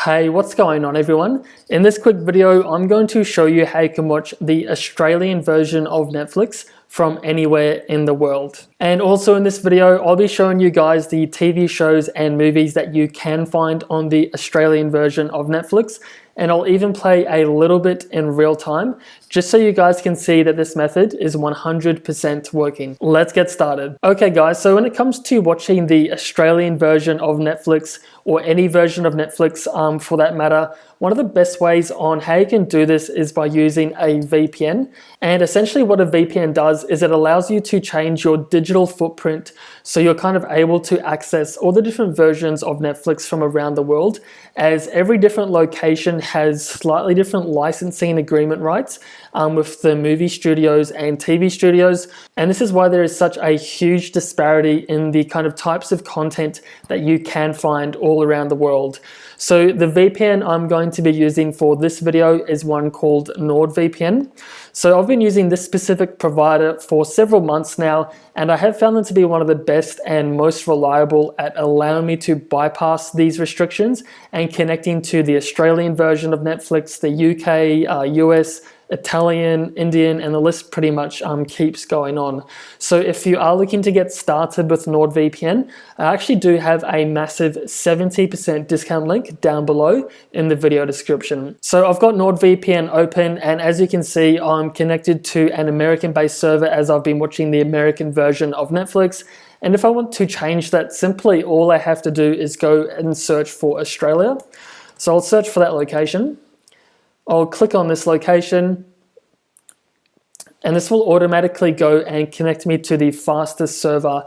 Hey, what's going on everyone? In this quick video, I'm going to show you how you can watch the Australian version of Netflix from anywhere in the world. And also in this video, I'll be showing you guys the TV shows and movies that you can find on the Australian version of Netflix. And I'll even play a little bit in real time, just so you guys can see that this method is 100% working. Let's get started. Okay guys, so when it comes to watching the Australian version of Netflix, or any version of Netflix for that matter, one of the best ways on how you can do this is by using a VPN. And essentially what a VPN does is it allows you to change your digital footprint, so you're kind of able to access all the different versions of Netflix from around the world, as every different location has slightly different licensing agreement rights with the movie studios and TV studios. And this is why there is such a huge disparity in the kind of types of content that you can find all around the world. So the VPN I'm going to be using for this video is one called NordVPN. So I've been using this specific provider for several months now, and I have found them to be one of the best and most reliable at allowing me to bypass these restrictions and connecting to the Australian version of Netflix, the UK, US, Italian, Indian, and the list pretty much keeps going on. So if you are looking to get started with NordVPN, I actually do have a massive 70% discount link down below in the video description. So I've got NordVPN open, and as you can see, I'm connected to an American-based server as I've been watching the American version of Netflix. And if I want to change that, simply all I have to do is go and search for Australia. So I'll search for that location. I'll click on this location, and this will automatically go and connect me to the fastest server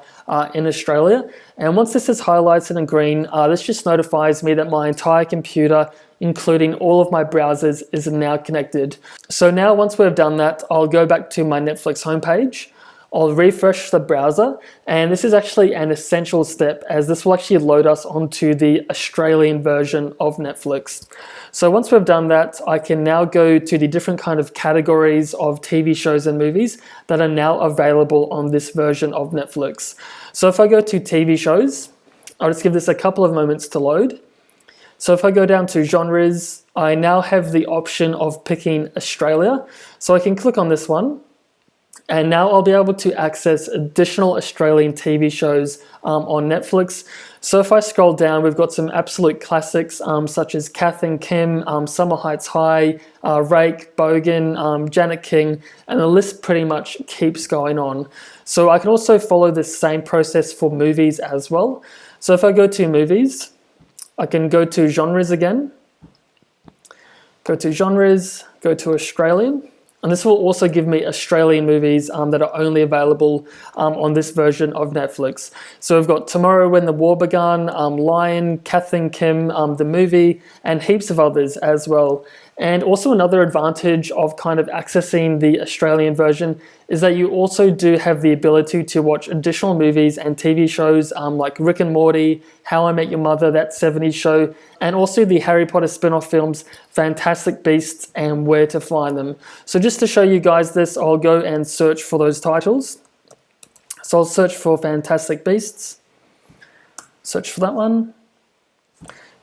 in Australia. And once this is highlighted in green, this just notifies me that my entire computer, including all of my browsers, is now connected. So now once we've done that, I'll go back to my Netflix homepage. I'll refresh the browser, and this is actually an essential step, as this will actually load us onto the Australian version of Netflix. So once we've done that, I can now go to the different kind of categories of TV shows and movies that are now available on this version of Netflix. So if I go to TV shows, I'll just give this a couple of moments to load. So if I go down to genres, I now have the option of picking Australia. So I can click on this one. And now I'll be able to access additional Australian TV shows on Netflix. So if I scroll down, we've got some absolute classics such as Kath and Kim, Summer Heights High, Rake, Bogan, Janet King, and the list pretty much keeps going on. So I can also follow this same process for movies as well. So if I go to movies, I can go to genres again, go to genres, go to Australian. And this will also give me Australian movies that are only available on this version of Netflix. So we've got Tomorrow When the War Began, Lion, Kath and Kim, the movie, and heaps of others as well. And also another advantage of kind of accessing the Australian version is that you also do have the ability to watch additional movies and TV shows like Rick and Morty, How I Met Your Mother, that 70s show, and also the Harry Potter spin-off films, Fantastic Beasts, and Where to Find Them. So just to show you guys this, I'll go and search for those titles. So I'll search for Fantastic Beasts, search for that one.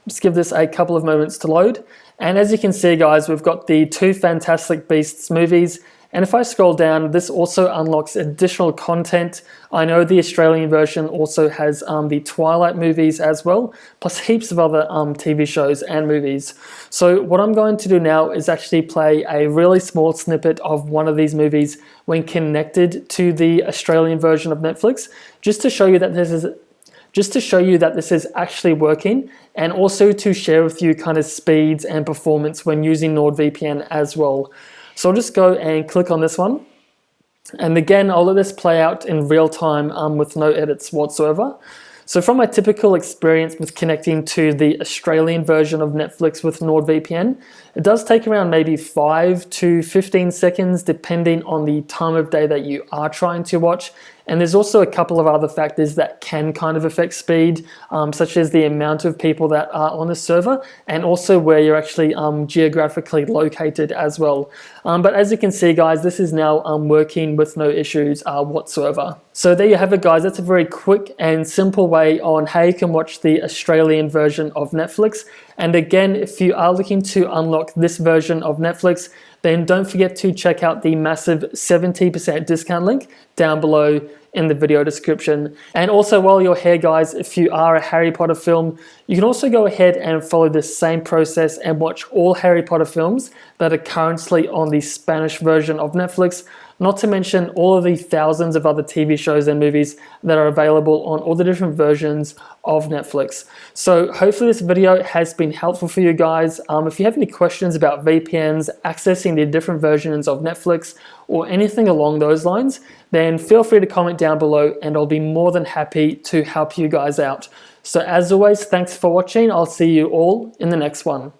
Just give this a couple of moments to load. And as you can see guys, we've got the two Fantastic Beasts movies. And if I scroll down, this also unlocks additional content. I know the Australian version also has the Twilight movies as well, plus heaps of other TV shows and movies. So what I'm going to do now is actually play a really small snippet of one of these movies when connected to the Australian version of Netflix, just to show you that this is actually working, and also to share with you kind of speeds and performance when using NordVPN as well. So I'll just go and click on this one. And again, I'll let this play out in real time with no edits whatsoever. So from my typical experience with connecting to the Australian version of Netflix with NordVPN, it does take around maybe 5 to 15 seconds depending on the time of day that you are trying to watch. And there's also a couple of other factors that can kind of affect speed, such as the amount of people that are on the server and also where you're actually geographically located as well. But as you can see, guys, this is now working with no issues whatsoever. So there you have it, guys. That's a very quick and simple way on how you can watch the Australian version of Netflix. And again, if you are looking to unlock this version of Netflix, then don't forget to check out the massive 70% discount link down below in the video description. And also, while you're here, guys, if you are a Harry Potter film, you can also go ahead and follow the same process and watch all Harry Potter films that are currently on the Spanish version of Netflix, not to mention all of the thousands of other TV shows and movies that are available on all the different versions of Netflix. So hopefully this video has been helpful for you guys. If you have any questions about VPNs, accessing the different versions of Netflix, or anything along those lines, then feel free to comment down below and I'll be more than happy to help you guys out. So as always, thanks for watching. I'll see you all in the next one.